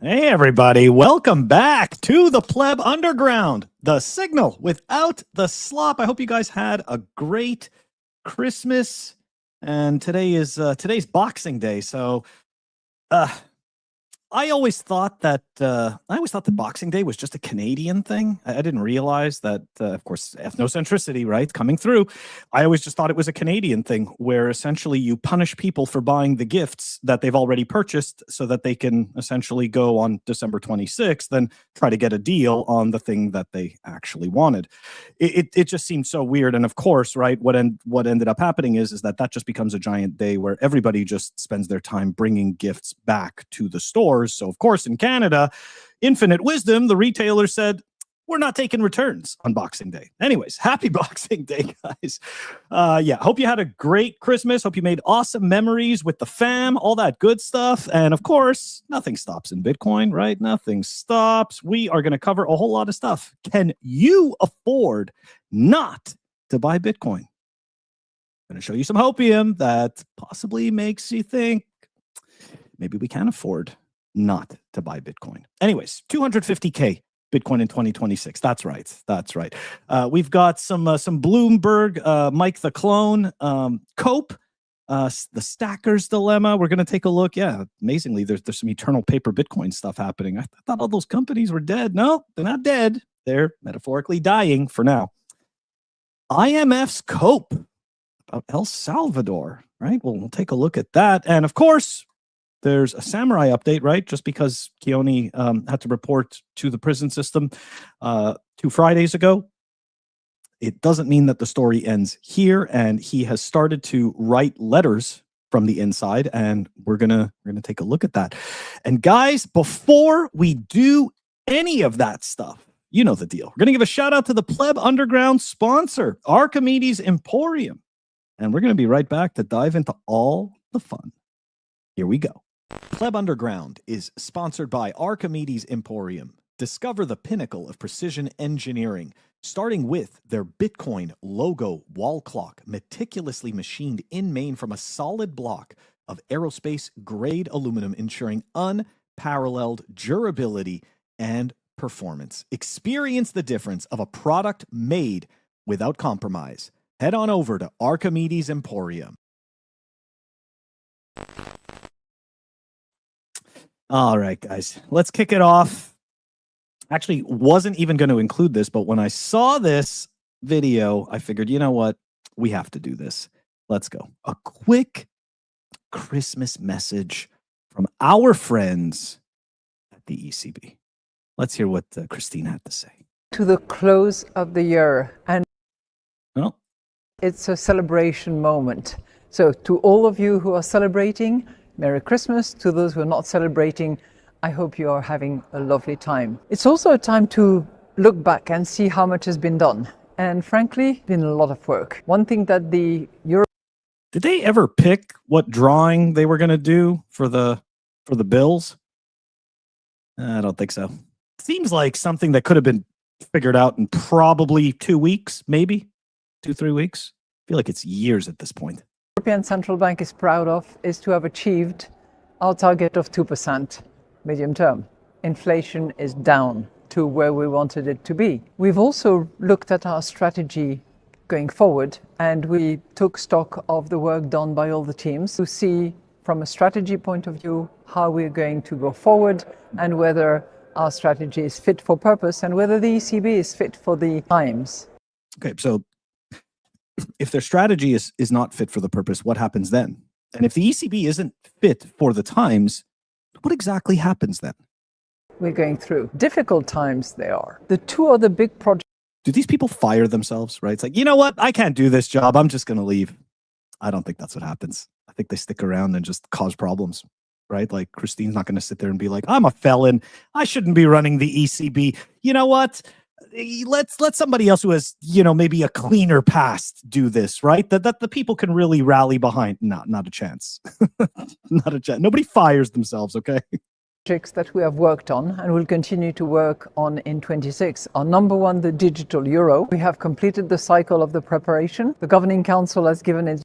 Hey, everybody. Welcome back to the Pleb Underground, the signal without the slop. I hope you guys had a great Christmas. And today's Boxing Day. So I always thought that Boxing Day was just a Canadian thing. I didn't realize that, of course, ethnocentricity, right, coming through. I always just thought it was a Canadian thing where essentially you punish people for buying the gifts that they've already purchased so that they can essentially go on December 26th and try to get a deal on the thing that they actually wanted. It just seemed so weird. And of course, right, what ended up happening is that just becomes a giant day where everybody just spends their time bringing gifts back to the store. So, of course, in Canada, infinite wisdom, the retailer said, we're not taking returns on Boxing Day. Anyways, happy Boxing Day, guys. Hope you had a great Christmas. Hope you made awesome memories with the fam, all that good stuff. And, of course, nothing stops in Bitcoin, right? Nothing stops. We are going to cover a whole lot of stuff. Can you afford not to buy Bitcoin? I'm going to show you some hopium that possibly makes you think maybe we can afford not to buy Bitcoin. Anyways, 250K Bitcoin in 2026. That's right. We've got some Bloomberg, Mike the Clone, Cope, the Stacker's Dilemma. We're going to take a look. Yeah, amazingly, there's some eternal paper Bitcoin stuff happening. I thought all those companies were dead. No, they're not dead. They're metaphorically dying for now. IMF's Cope about El Salvador, right? Well, we'll take a look at that. And of course, there's a Samourai update, right? Just because Keone had to report to the prison system 2 Fridays ago, it doesn't mean that the story ends here. And he has started to write letters from the inside, and we're gonna take a look at that. And guys, before we do any of that stuff, you know the deal. We're gonna give a shout out to the Pleb Underground sponsor, Archimedes Emporium, and we're gonna be right back to dive into all the fun. Here we go. Pleb Underground is sponsored by Archimedes Emporium. Discover the pinnacle of precision engineering, starting with their Bitcoin logo wall clock, meticulously machined in Maine from a solid block of aerospace-grade aluminum, ensuring unparalleled durability and performance. Experience the difference of a product made without compromise. Head on over to Archimedes Emporium. All right, guys, let's kick it off. Actually, wasn't even going to include this, but when I saw this video, I figured, you know what? We have to do this. Let's go. A quick Christmas message from our friends at the ECB. Let's hear what Christine had to say. To the close of the year, and it's a celebration moment. So to all of you who are celebrating, Merry Christmas. To those who are not celebrating, I hope you are having a lovely time. It's also a time to look back and see how much has been done. And frankly, been a lot of work. One thing that the Did they ever pick what drawing they were going to do for the bills? I don't think so. Seems like something that could have been figured out in probably 2 weeks, maybe 2-3 weeks. I feel like it's years at this point. European Central Bank is proud of is to have achieved our target of 2% medium term. Inflation is down to where we wanted it to be. We've also looked at our strategy going forward, and we took stock of the work done by all the teams to see from a strategy point of view how we're going to go forward and whether our strategy is fit for purpose and whether the ECB is fit for the times. Okay, so if their strategy is not fit for the purpose, what happens then? And if the ECB isn't fit for the times, what exactly happens then? We're going through difficult times. They are. The two other big projects. Do these people fire themselves, right? It's like, you know what? I can't do this job. I'm just going to leave. I don't think that's what happens. I think they stick around and just cause problems, right? Like Christine's not going to sit there and be like, I'm a felon. I shouldn't be running the ECB. You know what? Let somebody else who has, maybe a cleaner past do this, right? That the people can really rally behind. Not a chance. Not a chance. Nobody fires themselves, okay? Projects that we have worked on and will continue to work on in 26 are number one, the digital euro. We have completed the cycle of the preparation. The Governing Council has given its.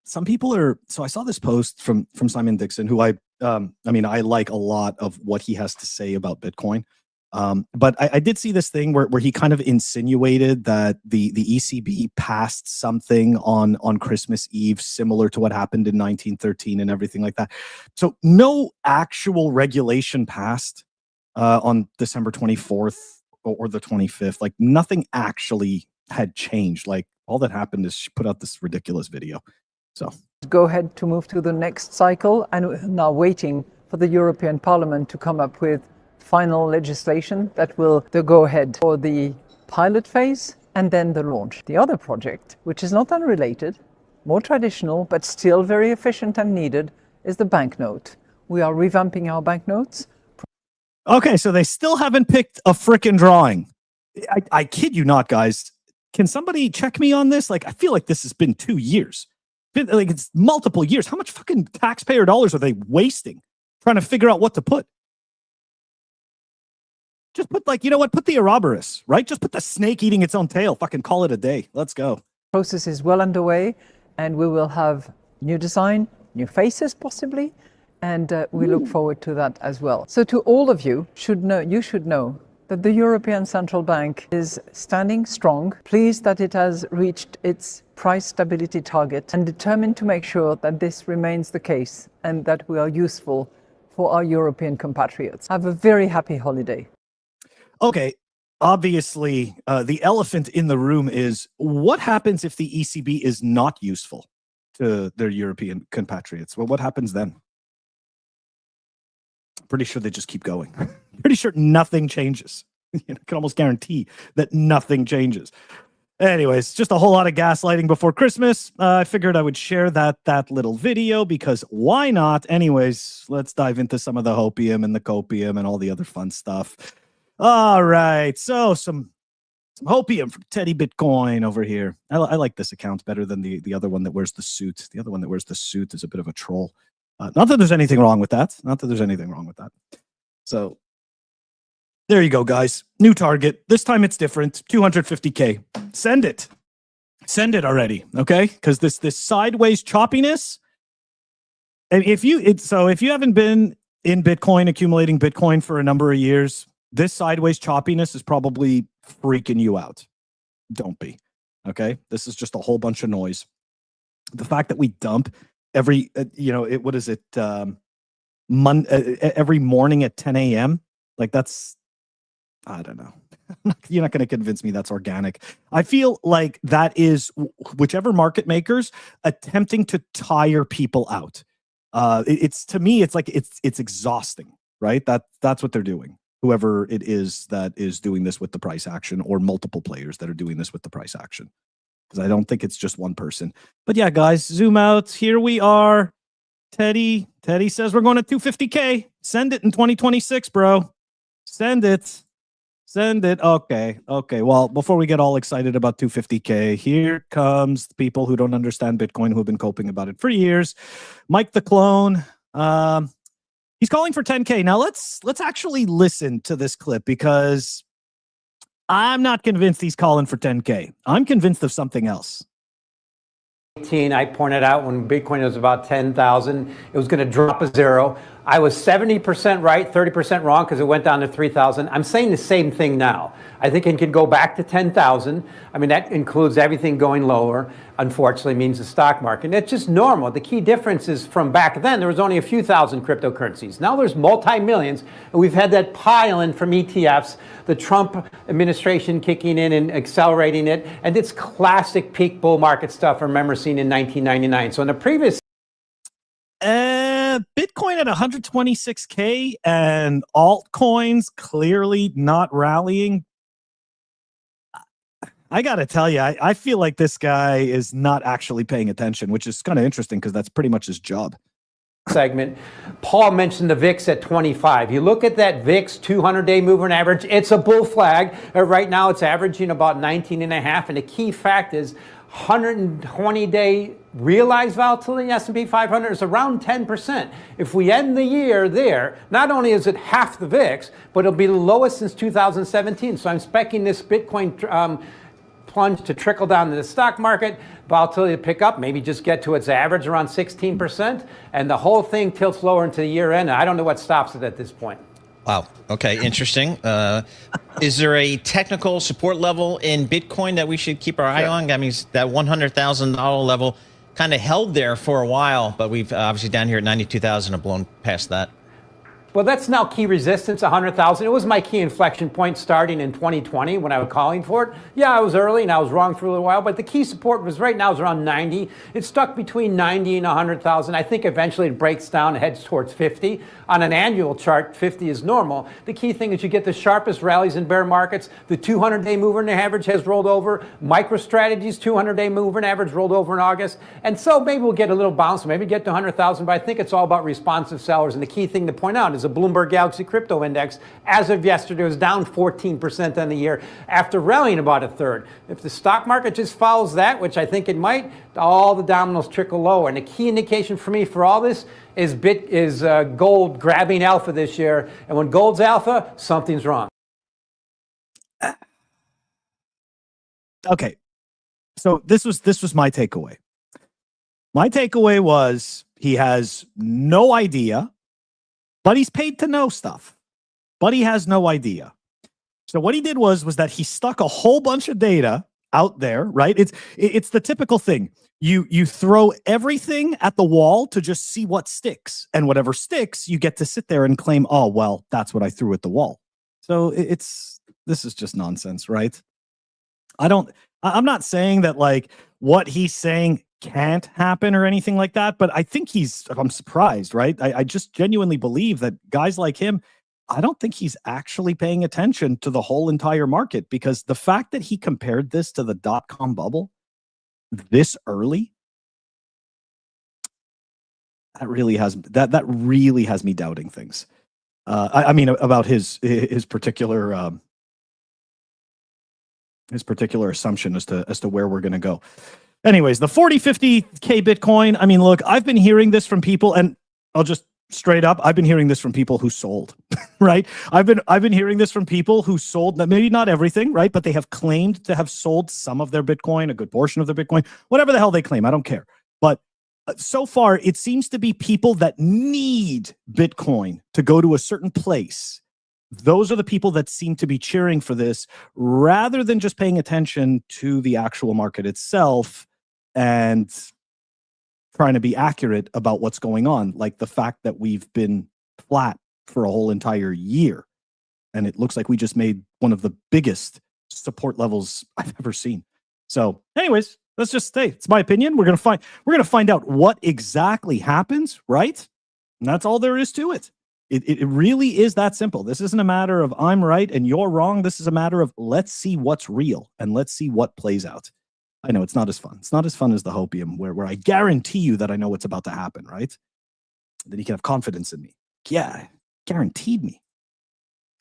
Some people are, so I saw this post from Simon Dixon, who I I mean, I like a lot of what he has to say about Bitcoin. But I did see this thing where he kind of insinuated that the ECB passed something on Christmas Eve, similar to what happened in 1913 and everything like that. So no actual regulation passed on December 24th or the 25th. Like nothing actually had changed. Like all that happened is she put out this ridiculous video. So go ahead to move to the next cycle, and we're now waiting for the European Parliament to come up with final legislation that will go ahead for the pilot phase and then the launch. The other project, which is not unrelated, more traditional, but still very efficient and needed, is the banknote. We are revamping our banknotes. Okay, so they still haven't picked a frickin' drawing. I kid you not, guys. Can somebody check me on this? Like, I feel like this has been 2 years. Like, it's multiple years. How much fucking taxpayer dollars are they wasting trying to figure out what to put? Just put, like, you know what? Put the Ouroboros, right? Just put the snake eating its own tail. Fucking call it a day. Let's go. Process is well underway, and we will have new design, new faces possibly, and we look forward to that as well. So to all of you, you should know that the European Central Bank is standing strong, pleased that it has reached its price stability target, and determined to make sure that this remains the case and that we are useful for our European compatriots. Have a very happy holiday. Okay, obviously, the elephant in the room is what happens if the ECB is not useful to their European compatriots? Well, what happens then? Pretty sure they just keep going. Pretty sure nothing changes. I can almost guarantee that nothing changes. Anyways, just a whole lot of gaslighting before Christmas. I figured I would share that little video because why not? Anyways, let's dive into some of the hopium and the copium and all the other fun stuff. All right, so some hopium from Teddy Bitcoin over here. I like this account better than the other one that wears the suit. The other one that wears the suit is a bit of a troll. Not that there's anything wrong with that. Not that there's anything wrong with that. So there you go, guys. New target. This time it's different. 250K. Send it. Send it already, okay? Because this sideways choppiness. And if you haven't been in Bitcoin, accumulating Bitcoin for a number of years, this sideways choppiness is probably freaking you out. Don't be, okay? This is just a whole bunch of noise. The fact that we dump every, every morning at 10 a.m., like that's, I don't know. You're not going to convince me that's organic. I feel like that is whichever market makers attempting to tire people out. It's to me, it's like it's exhausting, right? That's what they're doing. Whoever it is that is doing this with the price action, or multiple players that are doing this with the price action. Because I don't think it's just one person. But yeah, guys, zoom out. Here we are. Teddy says we're going to 250K. Send it in 2026, bro. Send it. Send it. Okay. Well, before we get all excited about 250K, here comes the people who don't understand Bitcoin, who have been coping about it for years. Mike the Clone. He's calling for 10K. Now let's actually listen to this clip because I'm not convinced he's calling for 10K. I'm convinced of something else. I pointed out when Bitcoin was about 10,000, it was going to drop a zero. I was 70% right, 30% wrong because it went down to 3,000. I'm saying the same thing now. I think it can go back to 10,000. I mean, that includes everything going lower, unfortunately, means the stock market. And it's just normal. The key difference is from back then, there was only a few thousand cryptocurrencies. Now there's multi-millions, and we've had that pile in from ETFs, the Trump administration kicking in and accelerating it, and it's classic peak bull market stuff I remember seeing in 1999. So in the previous... Bitcoin at 126K and altcoins clearly not rallying. I got to tell you, I feel like this guy is not actually paying attention, which is kind of interesting because that's pretty much his job. Segment, Paul mentioned the VIX at 25. You look at that VIX 200-day moving average, it's a bull flag. Right now it's averaging about 19.5, and the key fact is 120-day realized volatility in S&P 500 is around 10%. If we end the year there, not only is it half the VIX, but it'll be the lowest since 2017. So I'm speccing this Bitcoin plunge to trickle down to the stock market, volatility to pick up, maybe just get to its average around 16%, and the whole thing tilts lower into the year end. I don't know what stops it at this point. Wow. Okay. Interesting. Is there a technical support level in Bitcoin that we should keep our eye on? I mean, that $100,000 level kind of held there for a while, but we've obviously down here at 92,000 have blown past that. Well, that's now key resistance, 100,000. It was my key inflection point starting in 2020 when I was calling for it. Yeah, I was early and I was wrong for a little while, but the key support was right now is around 90. It's stuck between 90 and 100,000. I think eventually it breaks down and heads towards 50. On an annual chart, 50 is normal. The key thing is you get the sharpest rallies in bear markets. The 200-day moving average has rolled over. MicroStrategy's 200-day moving average rolled over in August. And so maybe we'll get a little bounce, maybe get to 100,000, but I think it's all about responsive sellers. And the key thing to point out is the Bloomberg Galaxy Crypto Index, as of yesterday, was down 14% on the year after rallying about a third. If the stock market just follows that, which I think it might, all the dominoes trickle lower. And the key indication for me for all this is gold grabbing alpha this year. And when gold's alpha, something's wrong. Okay. So this was my takeaway. My takeaway was he has no idea, but he's paid to know stuff. But he has no idea. So what he did was that he stuck a whole bunch of data out there, right? It's the typical thing. You throw everything at the wall to just see what sticks, and whatever sticks, you get to sit there and claim, oh, well, that's what I threw at the wall. So this is just nonsense, right? I'm not saying that like what he's saying can't happen or anything like that, but I think I'm surprised, right? I just genuinely believe that guys like him, I don't think he's actually paying attention to the whole entire market, because the fact that he compared this to the dot-com bubble this early, that really has me doubting things. I mean about his particular assumption as to where we're going to go. Anyways, the 50K Bitcoin. I mean, look, I've been hearing this from people, and I'll just straight up, I've been hearing this from people who sold, right? I've been hearing this from people who sold, maybe not everything, right? But they have claimed to have sold some of their Bitcoin, a good portion of their Bitcoin, whatever the hell they claim. I don't care. But so far, it seems to be people that need Bitcoin to go to a certain place. Those are the people that seem to be cheering for this, rather than just paying attention to the actual market itself and trying to be accurate about what's going on, like the fact that we've been flat for a whole entire year. And it looks like we just made one of the biggest support levels I've ever seen. So anyways, let's just stay. It's my opinion. We're going to find out what exactly happens, right? And that's all there is to it. It really is that simple. This isn't a matter of I'm right and you're wrong. This is a matter of let's see what's real and let's see what plays out. I know it's not as fun. It's not as fun as the Hopium, where I guarantee you that I know what's about to happen, right? That he can have confidence in me. Yeah, guaranteed me.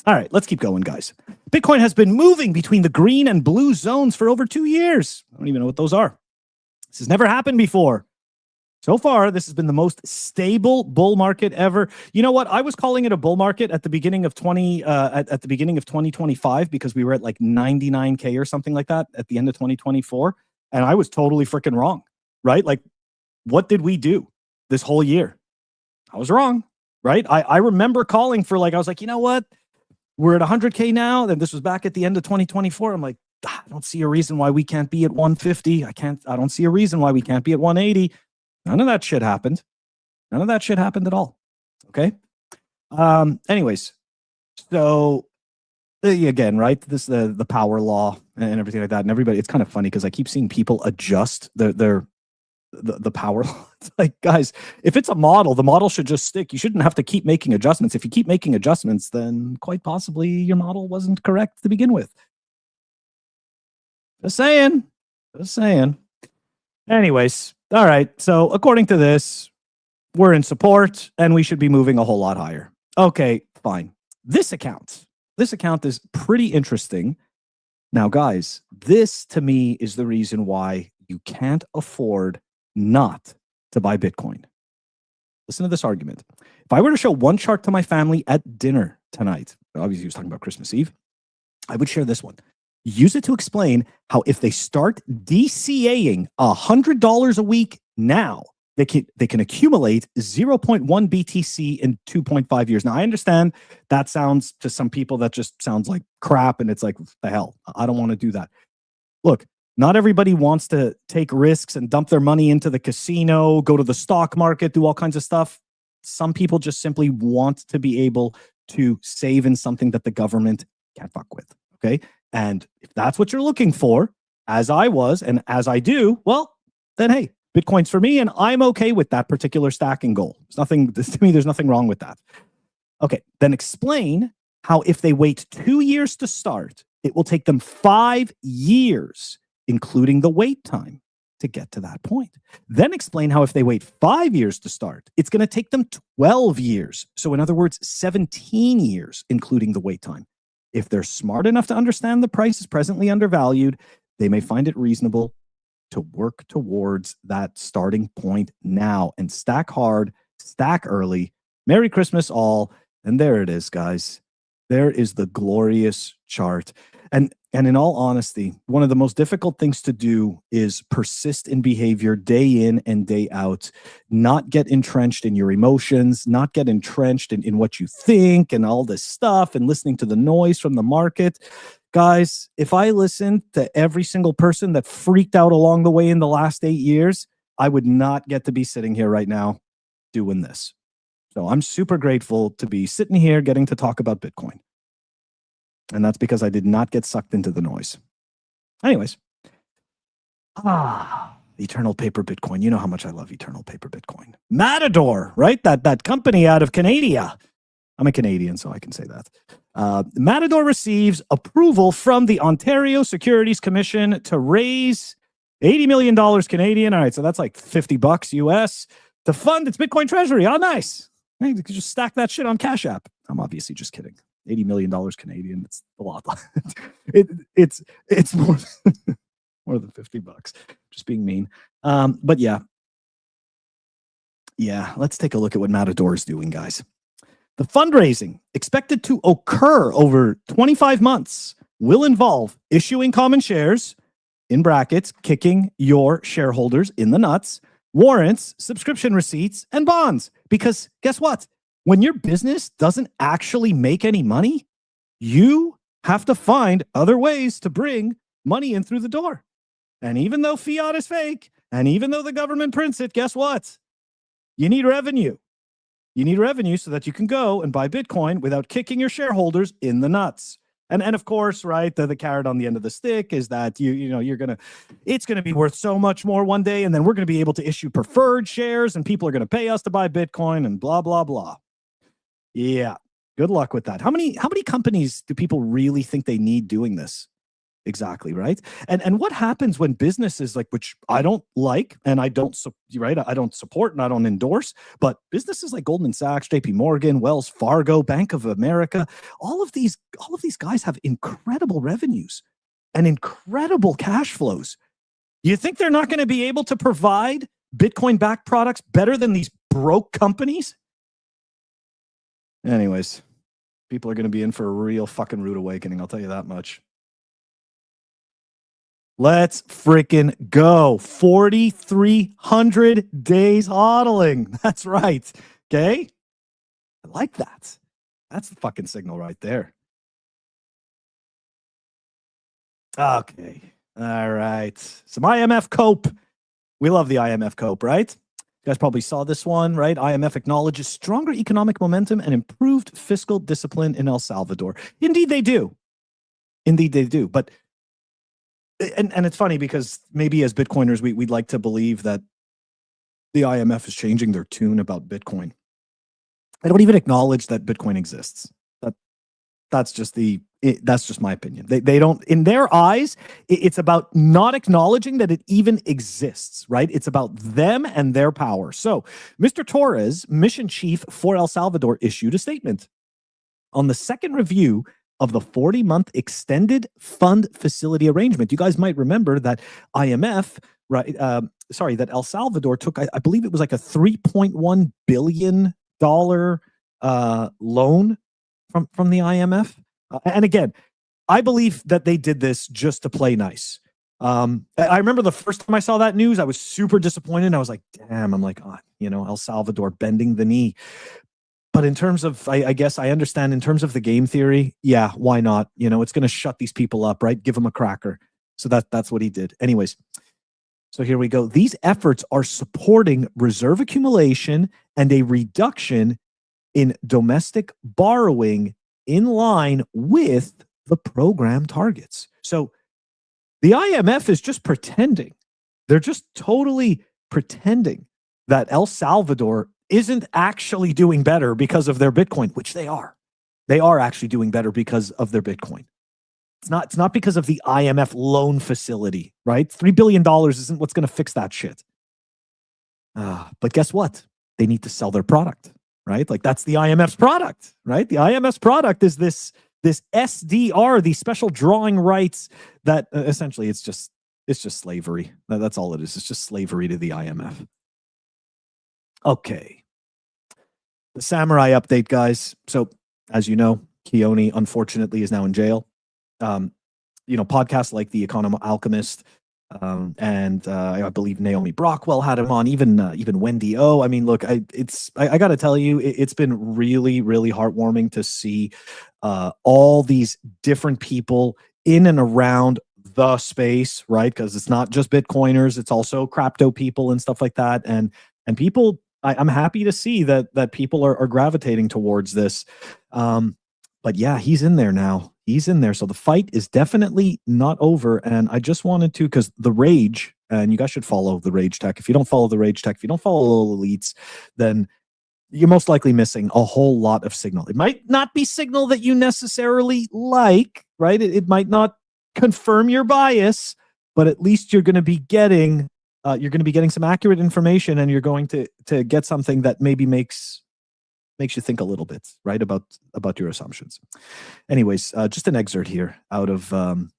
All right, let's keep going, guys. Bitcoin has been moving between the green and blue zones for over 2 years. I don't even know what those are. This has never happened before. So far, this has been the most stable bull market ever. You know what? I was calling it a bull market at the beginning of at the beginning of 2025, because we were at like 99K or something like that at the end of 2024. And I was totally freaking wrong, right? Like, what did we do this whole year? I was wrong, right? I remember calling for I was like, you know what? We're at 100K now. Then this was back at the end of 2024. I'm like, I don't see a reason why we can't be at 150. I don't see a reason why we can't be at 180. None of that shit happened. None of that shit happened at all. Okay. Anyways, so again, right? This the power law and everything like that, and everybody. It's kind of funny because I keep seeing people adjust the power law. It's like, guys, if it's a model, the model should just stick. You shouldn't have to keep making adjustments. If you keep making adjustments, then quite possibly your model wasn't correct to begin with. Just saying. Just saying. Anyways, all right. So according to this, we're in support and we should be moving a whole lot higher. Okay, fine. This account is pretty interesting. Now, guys, this to me is the reason why you can't afford not to buy Bitcoin. Listen to this argument. If I were to show one chart to my family at dinner tonight, obviously he was talking about Christmas Eve, I would share this one. use it to explain how if they start DCAing $100 a week now, they can accumulate 0.1 BTC in 2.5 years. Now, I understand that sounds to some people, that just sounds like crap, and it's like, the hell, I don't want to do that. Look, not everybody wants to take risks and dump their money into the casino, go to the stock market, do all kinds of stuff. Some people just simply want to be able to save in something that the government can't fuck with, okay? And if that's what you're looking for, as I was and as I do, well, then hey, Bitcoin's for me, and I'm okay with that particular stacking goal. To me, there's nothing wrong with that. Okay, then explain how if they wait 2 years to start, it will take them 5 years, including the wait time, to get to that point. Then explain how if they wait 5 years to start, it's going to take them 12 years. So in other words, 17 years, including the wait time. If they're smart enough to understand the price is presently undervalued, they may find it reasonable to work towards that starting point now and stack hard, stack early. Merry Christmas all. And there it is, guys. There is the glorious chart. And in all honesty, one of the most difficult things to do is persist in behavior day in and day out, not get entrenched in your emotions, not get entrenched in what you think and all this stuff and listening to the noise from the market. Guys, if I listened to every single person that freaked out along the way in the last 8 years, I would not get to be sitting here right now doing this. So I'm super grateful to be sitting here getting to talk about Bitcoin. And that's because I did not get sucked into the noise. Anyways. Eternal paper Bitcoin. You know how much I love eternal paper Bitcoin. Matador, right? That company out of Canada. I'm a Canadian, so I can say that. Matador receives approval from the Ontario Securities Commission to raise $80 million Canadian. All right, so that's like $50 US to fund its Bitcoin treasury. Oh, nice. You could just stack that shit on Cash App. I'm obviously just kidding. $80 million Canadian. It's a lot. It's more than $50. Just being mean. But yeah. Let's take a look at what Matador is doing, guys. The fundraising expected to occur over 25 months will involve issuing common shares, in brackets, kicking your shareholders in the nuts, warrants, subscription receipts, and bonds. Because guess what? When your business doesn't actually make any money, you have to find other ways to bring money in through the door. And even though fiat is fake, and even though the government prints it, guess what? You need revenue. You need revenue so that you can go and buy Bitcoin without kicking your shareholders in the nuts. And of course, right, the carrot on the end of the stick is that it's gonna be worth so much more one day, and then we're gonna be able to issue preferred shares, and people are gonna pay us to buy Bitcoin, and blah blah blah. Yeah, good luck with that. How many companies do people really think they need doing this? Exactly, right? And what happens when businesses like, which I don't like and I don't support and I don't endorse, but businesses like Goldman Sachs, JP Morgan, Wells Fargo, Bank of America, all of these guys have incredible revenues and incredible cash flows. You think they're not going to be able to provide Bitcoin-backed products better than these broke companies? Anyways, people are going to be in for a real fucking rude awakening, I'll tell you that much. Let's freaking go. 4,300 days hodling. That's right. Okay. I like that. That's the fucking signal right there. Okay. All right. Some IMF cope. We love the IMF cope, right? You guys probably saw this one, right? IMF acknowledges stronger economic momentum and improved fiscal discipline in El Salvador. Indeed, they do. Indeed, they do. But and it's funny because maybe as Bitcoiners, we'd like to believe that the IMF is changing their tune about Bitcoin. I don't even acknowledge that Bitcoin exists. That's just my opinion. They don't, in their eyes, it's about not acknowledging that it even exists, right? It's about them and their power. So Mr. Torres, mission chief for El Salvador, issued a statement on the second review of the 40-month extended fund facility arrangement. You guys might remember that IMF, right? That El Salvador took, I believe it was like a $3.1 billion loan from the IMF. And again, I believe that they did this just to play nice. I remember the first time I saw that news, I was super disappointed. I was like, damn, I'm like, oh, El Salvador bending the knee. But in terms of, I guess I understand in terms of the game theory, yeah, why not? It's going to shut these people up, right? Give them a cracker. So that's what he did. Anyways, so here we go. These efforts are supporting reserve accumulation and a reduction in domestic borrowing in line with the program targets. So the IMF is just pretending. They're just totally pretending that El Salvador isn't actually doing better because of their Bitcoin, which they are. They are actually doing better because of their Bitcoin. It's not because of the IMF loan facility, right? $3 billion isn't what's going to fix that shit. But guess what? They need to sell their product, right? Like that's the IMF's product, right? The IMF's product is this SDR, these special drawing rights that essentially it's just slavery. That's all it is. It's just slavery to the IMF. Okay. The Samourai update, guys. So as you know, Keone unfortunately is now in jail. Podcasts like The Econo Alchemist, and I believe Naomi Brockwell had him on, even Wendy O. I mean, look, I got to tell you, it's been really, really heartwarming to see all these different people in and around the space, right? Because it's not just Bitcoiners, it's also crypto people and stuff like that, and people. I'm happy to see that people are gravitating towards this. But yeah, he's in there now. He's in there. So the fight is definitely not over. And I just wanted to, because the Rage, and you guys should follow the Rage Tech. If you don't follow the Rage Tech, if you don't follow Elites, then you're most likely missing a whole lot of signal. It might not be signal that you necessarily like, right? It might not confirm your bias, but at least you're going to be getting some accurate information, and you're going to get something that maybe makes you think a little bit, right, about your assumptions. Anyways, just an excerpt here out of the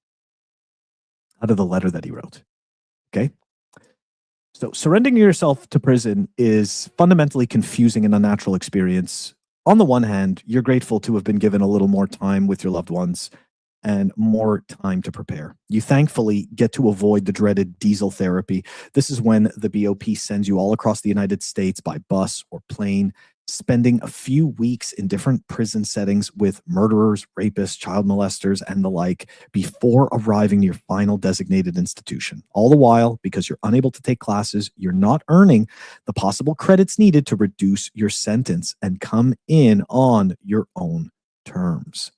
letter that he wrote. Okay. So surrendering yourself to prison is fundamentally confusing and unnatural experience. On the one hand, you're grateful to have been given a little more time with your loved ones and more time to prepare. You thankfully get to avoid the dreaded diesel therapy. This is when the BOP sends you all across the United States by bus or plane, spending a few weeks in different prison settings with murderers, rapists, child molesters, and the like before arriving to your final designated institution. All the while, because you're unable to take classes, you're not earning the possible credits needed to reduce your sentence and come in on your own terms.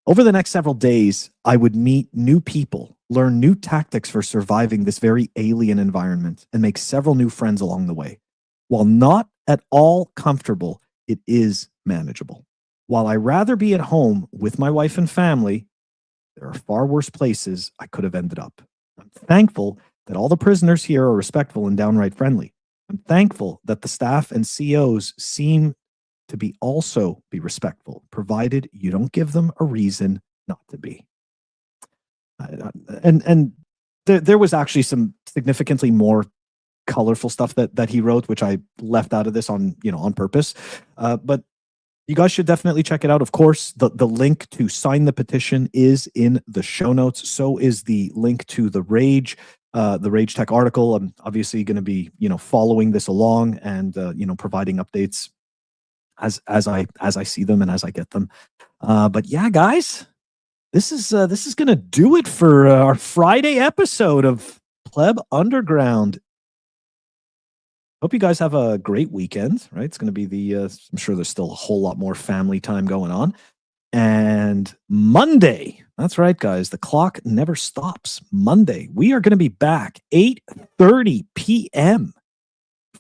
Over the next several days, I would meet new people, learn new tactics for surviving this very alien environment, and make several new friends along the way. While not at all comfortable, it is manageable. While I'd rather be at home with my wife and family, there are far worse places I could have ended up. I'm thankful that all the prisoners here are respectful and downright friendly. I'm thankful that the staff and COs seem to be also be respectful, provided you don't give them a reason not to be. And there was actually some significantly more colorful stuff that he wrote, which I left out of this on purpose. But you guys should definitely check it out. Of course, the link to sign the petition is in the show notes. So is the link to the Rage Tech article. I'm obviously going to be following this along and providing updates as I see them and as I get them. But yeah, guys, this is going to do it for our Friday episode of Pleb Underground. Hope you guys have a great weekend, right? It's going to be I'm sure there's still a whole lot more family time going on. And Monday, that's right, guys, the clock never stops. Monday, we are going to be back 8:30 p.m.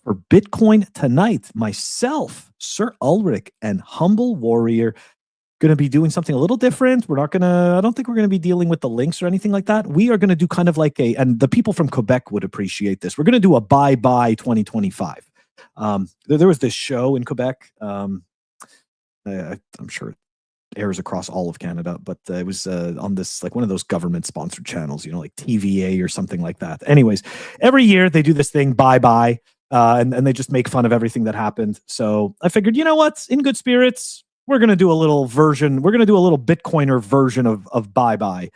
for Bitcoin Tonight. Myself, Sir Ulrich, and Humble Warrior going to be doing something a little different. I don't think we're going to be dealing with the links or anything like that. We are going to do kind of like and the people from Quebec would appreciate this. We're going to do a bye-bye 2025. There was this show in Quebec. I'm sure it airs across all of Canada, but it was on this, like one of those government sponsored channels, like TVA or something like that. Anyways, every year they do this thing, bye-bye, and they just make fun of everything that happened. So I figured, you know what? In good spirits, we're going to do a little version. We're going to do a little Bitcoiner version of bye-bye.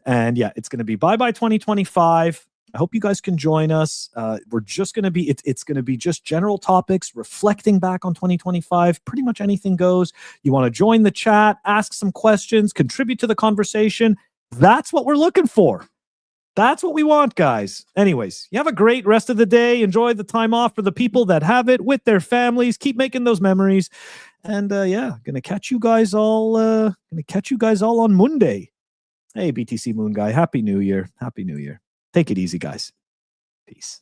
And yeah, it's going to be bye-bye 2025. I hope you guys can join us. We're just going to be, it's going to be just general topics, reflecting back on 2025. Pretty much anything goes. You want to join the chat, ask some questions, contribute to the conversation. That's what we're looking for. That's what we want, guys. Anyways, you have a great rest of the day. Enjoy the time off for the people that have it with their families. Keep making those memories. And yeah, gonna catch you guys all on Monday. Hey, BTC Moon Guy, Happy New Year. Happy New Year. Take it easy, guys. Peace.